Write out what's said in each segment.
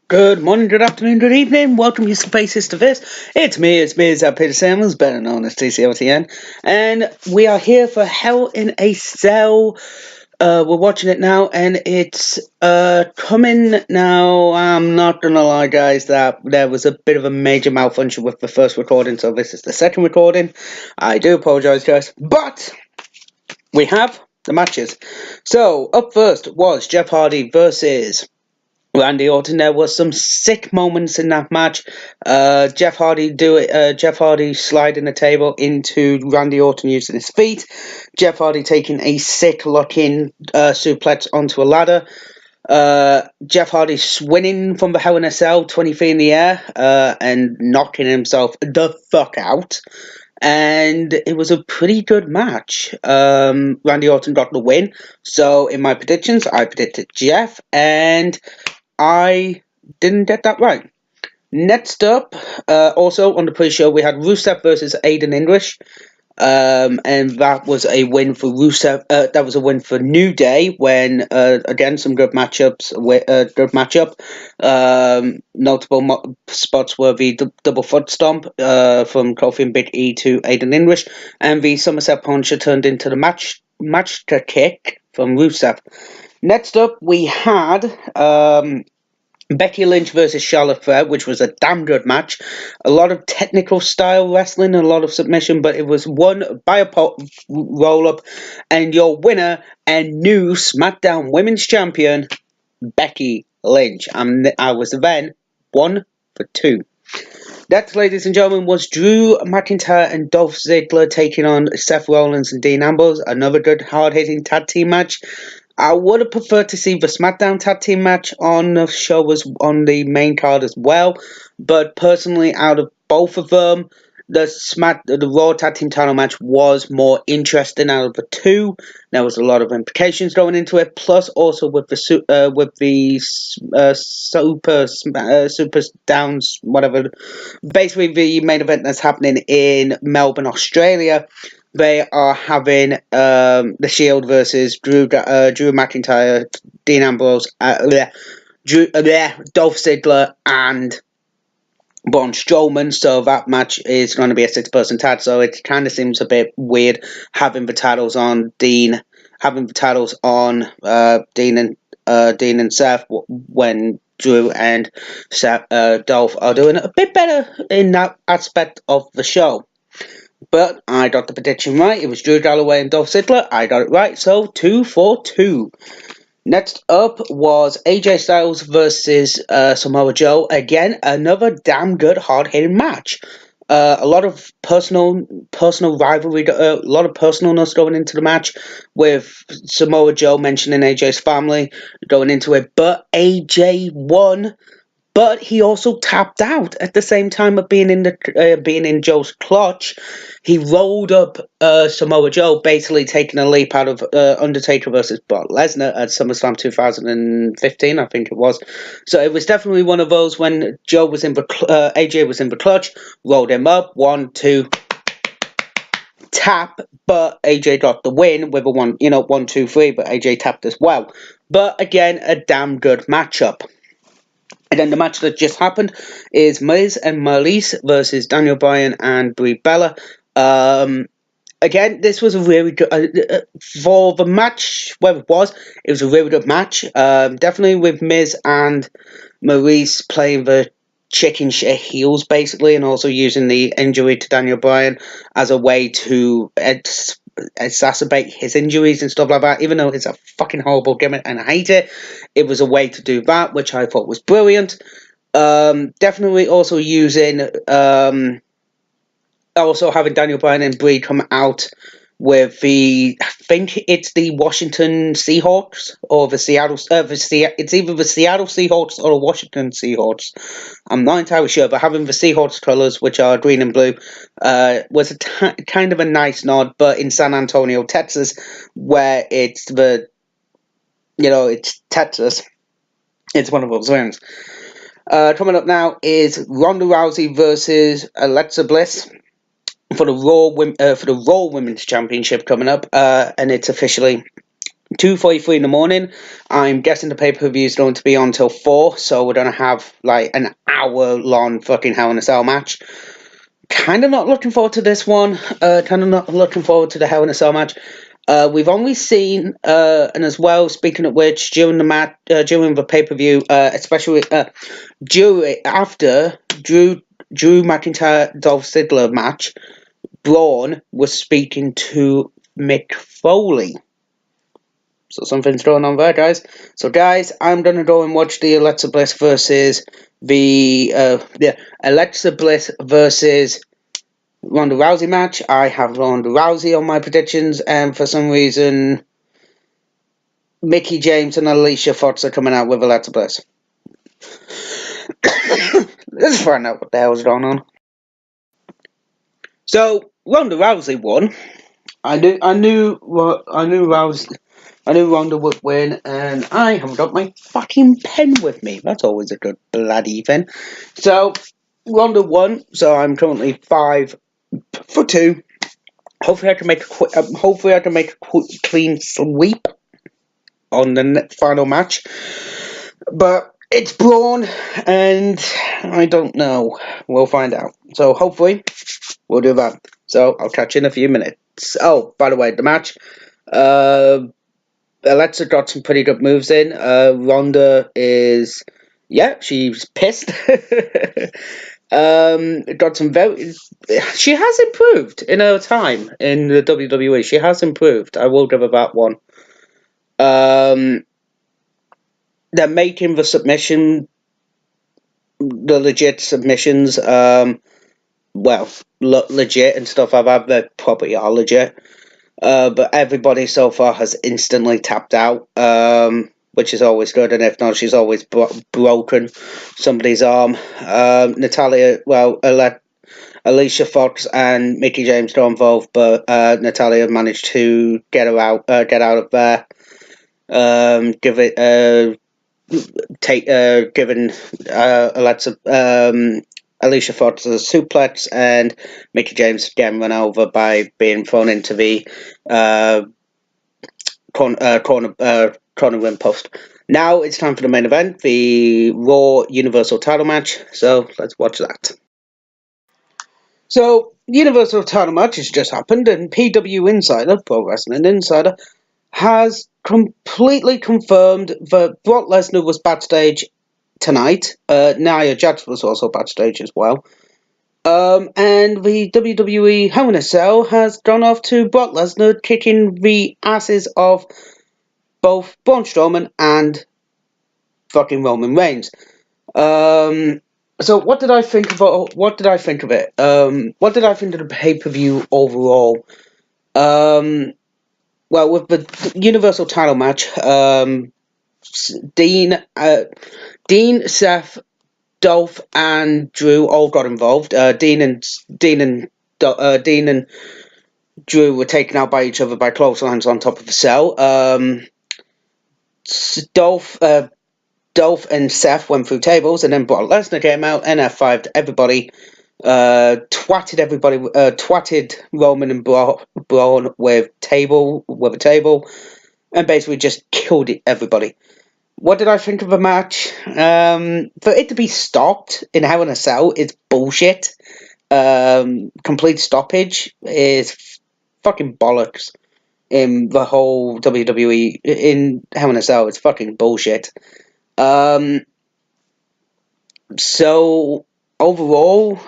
Good morning, good afternoon, good evening. Welcome, you spaces to this. It's me, Peter Samuels, better known as TCLTN, and we are here for Hell in a Cell. We're watching it now, and it's coming now. I'm not gonna lie, guys, that there was a bit of a major malfunction with the first recording, so this is the second recording. I do apologise, guys, but we have the matches. So up first was Jeff Hardy versus Randy Orton. There was some sick moments in that match. Jeff Hardy sliding the table into Randy Orton using his feet. Jeff Hardy taking a sick looking suplex onto a ladder. Jeff Hardy swinging from the Hell in a Cell 20 feet in the air and knocking himself the fuck out. And it was a pretty good match. Randy Orton got the win. So in my predictions, I predicted Jeff, and I didn't get that right. Next up, also on the pre-show, we had Rusev versus Aiden English, and that was a win for Rusev. That was a win for New Day. When again, some good matchups. Good matchup. Notable spots were the double foot stomp from Kofi and Big E to Aiden English, and the Somerset Puncher turned into the match kick from Rusev. Next up, we had Becky Lynch versus Charlotte Flair, which was a damn good match. A lot of technical style wrestling, a lot of submission, but it was won by a roll-up. And your winner and new SmackDown Women's Champion, Becky Lynch. I was then 1 for 2. That, ladies and gentlemen, was Drew McIntyre and Dolph Ziggler taking on Seth Rollins and Dean Ambrose. Another good, hard-hitting tag team match. I would have preferred to see the SmackDown tag team match on the show on the main card as well. But personally, out of both of them, the Raw tag team title match was more interesting out of the two. There was a lot of implications going into it. Plus, also with the super downs, whatever. Basically, the main event that's happening in Melbourne, Australia. They are having the Shield versus Drew McIntyre, Dean Ambrose, Dolph Ziggler, and Braun Strowman. So that match is going to be a 6-person tag. So it kind of seems a bit weird having the titles on Dean, Dean and Seth when Drew and Dolph are doing a bit better in that aspect of the show. But I got the prediction right. It was Drew Galloway and Dolph Ziggler. I got it right, so 2 for 2. Next up was AJ Styles versus Samoa Joe. Again, another damn good, hard-hitting match. A lot of personal rivalry, a lot of personalness going into the match, with Samoa Joe mentioning AJ's family going into it. But AJ won. But he also tapped out at the same time of being in Joe's clutch. He rolled up Samoa Joe, basically taking a leap out of Undertaker versus Brock Lesnar at SummerSlam 2015, I think it was. So it was definitely one of those when AJ was in the clutch, rolled him up, 1, 2, tap, but AJ got the win with a 1, 2, 3, but AJ tapped as well. But again, a damn good matchup. And then the match that just happened is Miz and Maryse versus Daniel Bryan and Brie Bella. Again, this was a really good... for the match where it was a really good match. Definitely with Miz and Maryse playing the chicken shit heels, basically, and also using the injury to Daniel Bryan as a way to exacerbate his injuries and stuff like that. Even though it's a fucking horrible gimmick and I hate it, it was a way to do that, which I thought was brilliant. Definitely also using also having Daniel Bryan and Brie come out with I think it's the Washington Seahawks or the Seattle. It's either the Seattle Seahawks or the Washington Seahawks. I'm not entirely sure, but having the Seahawks colors, which are green and blue, was kind of a nice nod. But in San Antonio, Texas, where it's it's Texas, it's one of those things. Coming up now is Ronda Rousey versus Alexa Bliss for the Raw Women's Championship coming up, and it's officially 2:43 in the morning. I'm guessing the pay-per-view is going to be on till 4, so we're going to have like an hour-long fucking Hell in a Cell match. Kind of not looking forward to this one. Kind of not looking forward to the Hell in a Cell match. We've only seen, and as well, speaking of which, during the match, during the pay-per-view, especially after Drew McIntyre Dolph Ziggler match, Braun was speaking to Mick Foley. So something's going on there, guys. So, guys, I'm gonna go and watch the Alexa Bliss versus Alexa Bliss versus Ronda Rousey match. I have Ronda Rousey on my predictions, and for some reason, Mickie James and Alicia Fox are coming out with Alexa Bliss. Let's find out what the hell's going on. So Ronda Rousey won. I knew Ronda would win, and I haven't got my fucking pen with me. That's always a good bloody thing. So Ronda won. So I'm currently 5 for 2. Hopefully I can make a clean sweep on the final match. But it's Braun, and I don't know. We'll find out. So hopefully we'll do that. So I'll catch you in a few minutes. Oh, by the way, the match. Alexa got some pretty good moves in. Ronda is, she's pissed. Got some very. She has improved in her time in the WWE. She has improved. I will give her that one. They're making the submission, the legit submissions. Legit and stuff like that. They probably are legit. But everybody so far has instantly tapped out, which is always good. And if not, she's always broken somebody's arm. Alicia Fox and Mickie James got involved, but Natalya managed to get out of there. Giving Alicia Fox a suplex, and Mickie James getting run over by being thrown into the corner ring post. Now it's time for the main event, the Raw Universal title match. So let's watch that. So Universal title match has just happened, and PW Insider, Pro Wrestling Insider, has completely confirmed that Brock Lesnar was backstage tonight. Nia Jax was also backstage as well. And the WWE Hell in a Cell has gone off to Brock Lesnar kicking the asses of both Braun Strowman and fucking Roman Reigns. So what did I think of it? What did I think of the pay-per-view overall? Well, with the Universal title match, Dean, Seth, Dolph, and Drew all got involved. Dean and Drew were taken out by each other by clotheslines on top of a cell. Dolph and Seth went through tables, and then Brock Lesnar came out and F5'd everybody. Twatted Roman and Braun with a table, and basically just killed everybody. What did I think of the match? For it to be stopped in Hell in a Cell is bullshit. Complete stoppage is fucking bollocks. In the whole WWE in Hell in a Cell, it's fucking bullshit. So overall,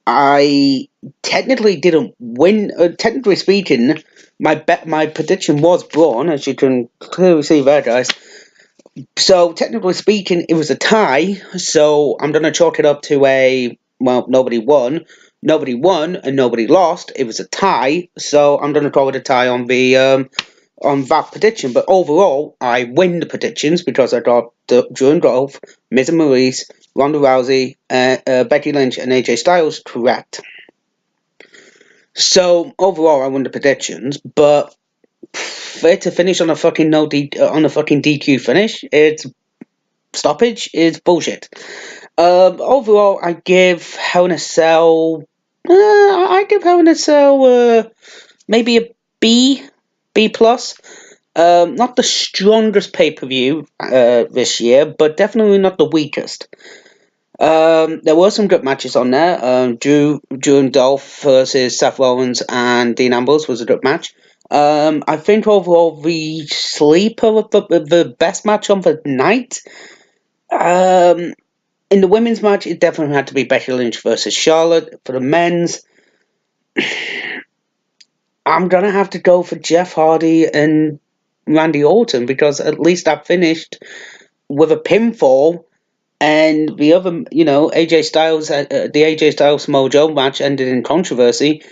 I technically didn't win. Technically speaking, my prediction was Braun, as you can clearly see there, guys. So technically speaking, it was a tie. So I'm gonna chalk it up to nobody won, and nobody lost. It was a tie. So I'm gonna call it a tie on the on that prediction. But overall, I win the predictions because I got Drew and Dolph, Miz and Maurice, Ronda Rousey, Becky Lynch, and AJ Styles correct. So overall, I won the predictions, but for it to finish on a fucking DQ finish, it's stoppage is bullshit. Overall, I give Hell in a Cell. Maybe a B. B plus. Not the strongest pay-per-view this year, but definitely not the weakest. There were some good matches on there. Drew and Dolph versus Seth Rollins and Dean Ambrose was a good match. I think overall the sleeper of the best match on the night. In the women's match, it definitely had to be Becky Lynch versus Charlotte. For the men's, I'm gonna have to go for Jeff Hardy and Randy Orton because at least I finished with a pinfall. And the other, AJ Styles, the AJ Styles Mojo match ended in controversy,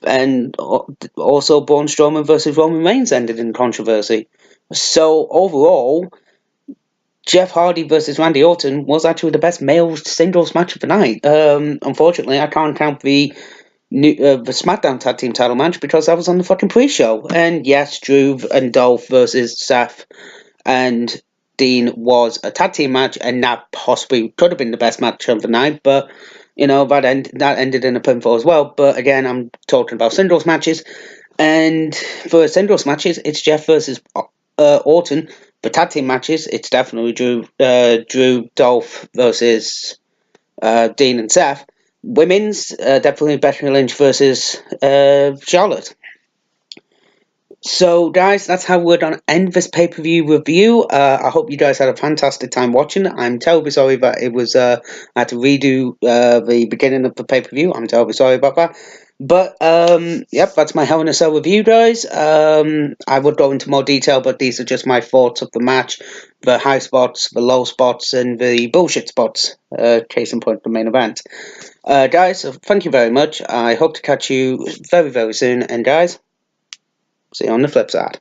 and also Braun Strowman versus Roman Reigns ended in controversy. So overall, Jeff Hardy versus Randy Orton was actually the best male singles match of the night. Unfortunately, I can't count the SmackDown Tag Team Title match because that was on the fucking pre-show. And yes, Drew and Dolph versus Seth and Dean was a tag team match, and that possibly could have been the best match of the night, but that ended in a pinfall as well. But again, I'm talking about singles matches, and for singles matches, it's Jeff versus Orton. For tag team matches, it's definitely Drew Dolph versus Dean and Seth. Women's, definitely Becky Lynch versus Charlotte. So, guys, that's how we're going to end this pay-per-view review. I hope you guys had a fantastic time watching. I'm terribly sorry that I had to redo the beginning of the pay-per-view. I'm terribly sorry about that. But, yep, that's my Hell in a Cell review, guys. I would go into more detail, but these are just my thoughts of the match, the high spots, the low spots, and the bullshit spots. Case in point, the main event. Guys, so thank you very much. I hope to catch you very, very soon. And, guys, see you on the flip side.